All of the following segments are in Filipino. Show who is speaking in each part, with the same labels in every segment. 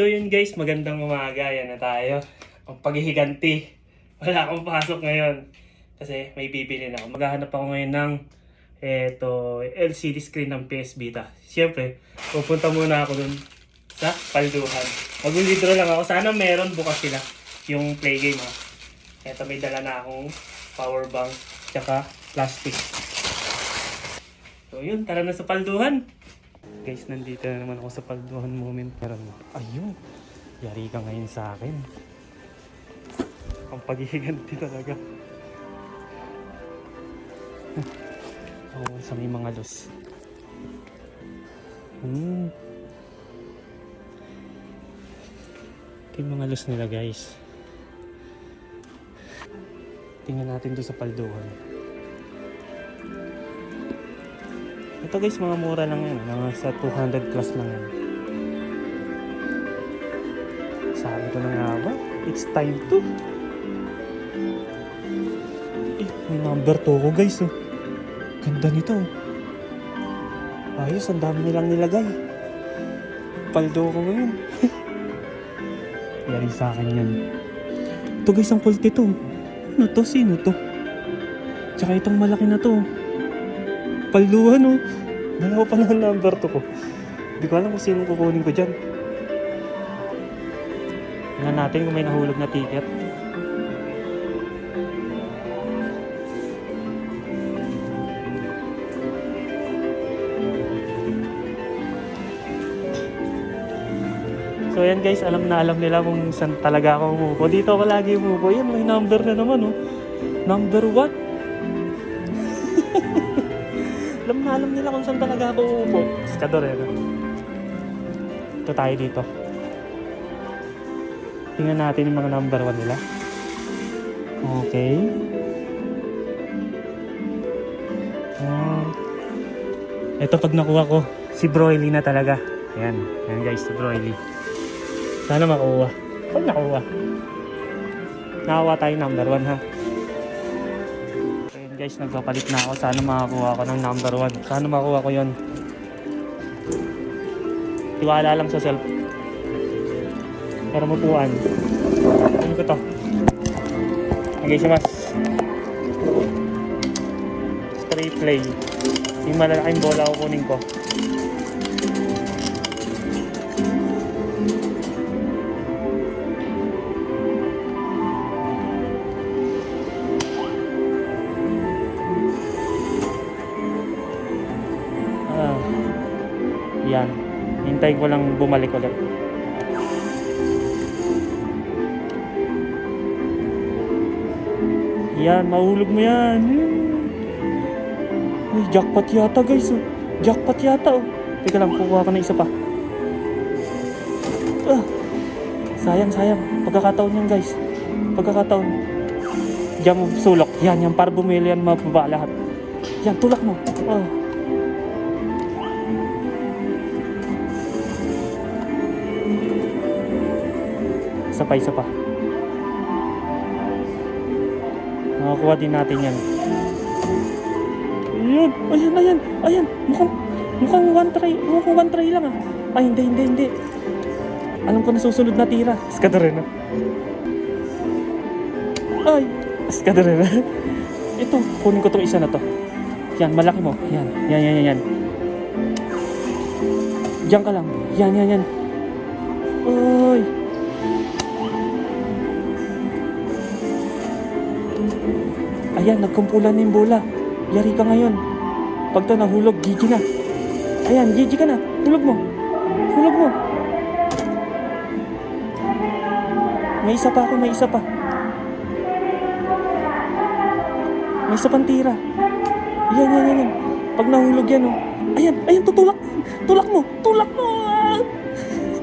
Speaker 1: So yun guys, magandang umaga. Yan na tayo. Ang paghihiganti. Wala akong pasok ngayon. Kasi may bibili na ako. Maghahanap ako ngayon ng LCD screen ng PS Vita. Siyempre, pupunta muna ako dun sa palduhan. Mag-withdraw lang ako. Sana meron bukas sila yung play game ha. Eto, may dala na akong power bank tsaka plastic. So yun, tara na sa palduhan. Guys, nandito na naman ako sa palduhan moment. Pero ayun, yari ka ngayon sa akin. Ang paghihiganti talaga. Oo, sa may mga los. Ito yung mga los nila guys. Tingnan natin doon sa palduhan. Ito guys, mga mura lang yan. Mga sa 200 plus lang yan. Sabi ko na nga ba? It's time to. May number 2 ko guys. Oh. Ganda nito. Ayos, ang dami nilang nilagay. Paldo ko ngayon. Yari sa akin yan. Ito guys, ang kulti to. Ano to? Sino to? Tsaka itong malaki na to. Palduhan oh. Dalawa pa lang number 2 ko. Hindi ko alam kung sino kukunin ko dyan. Tingnan natin kung may nahulog na ticket. So yan guys, alam na alam nila kung saan talaga ako umupo. Dito ako lagi umupo. Yan, may number na naman oh. Number 1. Alam nila kung saan talaga ako uupo. Skadorero. Ito tayo dito. Tingnan natin yung mga number 1 nila. Okay. Ito pag nakuha ko, si Broily na talaga. Ayan. Ayan guys, si Broily. Sana makuha. Pag nakuha. Nakakuha tayo number 1 ha. Guys, nagpapalit na ako. Sana makakuha ko ng number 1. Sana makuha ko yon. Tiwala lang sa self. Pero mapuan. Ano ko to? Okay, siya mas. Straight play. Yung malalaking bola ko kunin ko. Yan. Hintayin ko lang bumalik ulit. Yan, mahulog mo yan. Ay, jackpot yata guys. Oh. Jackpot yata oh. Teka lang, kukuha ko na isa pa. Sayang. Pagkakataon yan guys. Pagkakataon. Diyan mo sulok. Yan, para bumili yan, mababa lahat. Yan, tulak mo. Isa pa. Makakuha din natin yan. Ayan. Mukhang one try lang ah. Ay, hindi. Alam ko na susunod na tira. Skadorena. Ay, skadorena. Ito, kunin ko tong isa na to. Yan, malaki mo. Yan. Diyan ka lang. Yan. Ay. Ayan, nagkumpulan na yung bola. Yari ka ngayon. Pag ito nahulog, GG na. Ayan, GG ka na. Hulog mo. May isa pa ako. May isa pang tira. Yan. Pag nahulog yan, oh. Ayan, tutulak. Tulak mo.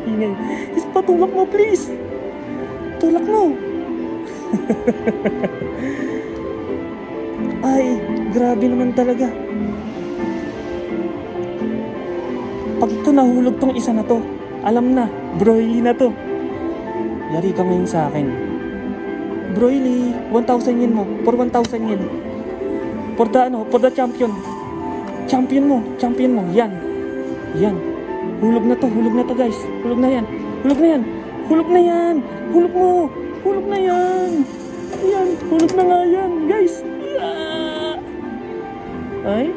Speaker 1: Ingay. Isa pa, tulak mo, please. Tulak mo. Ay, grabe naman talaga. Pag ito nahulog tong isa na to, alam na, Broily na to. Yari ka ngayon sa akin. Broily, 1,000 yen mo. For 1,000 yen. For the champion. Champion mo. Yan. Hulog na to guys. Hulog na yan. Hulog na yan. Hulog na yan. Hulog mo. Hulog na yan. Ayan. Hulog na nga yan. Guys. Ah! Ay.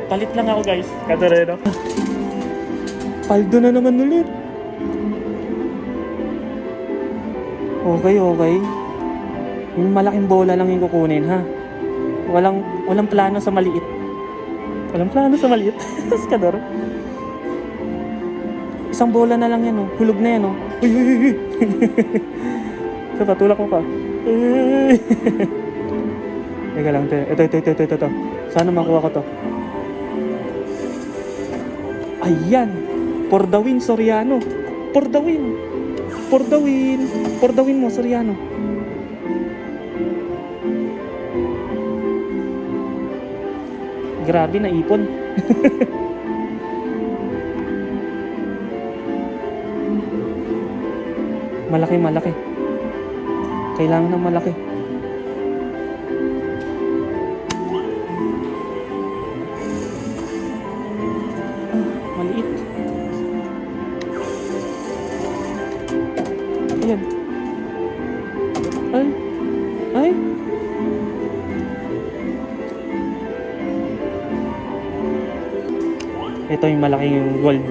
Speaker 1: Palit lang ako guys. Katareno. Paldo na naman ulit. Okay, okay. Yung malaking bola lang yung kukunin ha. Walang plano sa maliit. Walang plano sa maliit. Skador. Isang bola na lang yan oh. Hulog na yan oh. Uy, uy, uy. So, patulak mo pa. Uy. Teka lang. Ito. Sana makuha ko to. Ayan. For the win, Soriano. For the win. For the win. For the win mo, Soriano. Grabe na ipon. Malaki. Kailangan ng malaki. Maliit. Ayan. Ay. Ito yung malaking gold.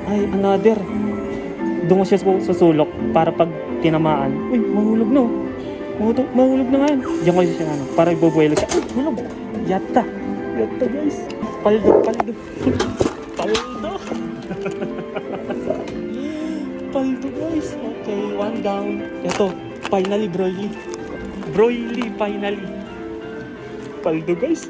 Speaker 1: Ay, another. Doon ko siya sa sulok para pag tinamaan. Uy, mahulog na oh. Mahulog na nga yan. Diyan ko siya ano, para ibubuelo siya. Uy, hulog. Yata guys. Paldo. Paldo guys. Okay, one down. Ito, finally Broily finally. Paldo guys.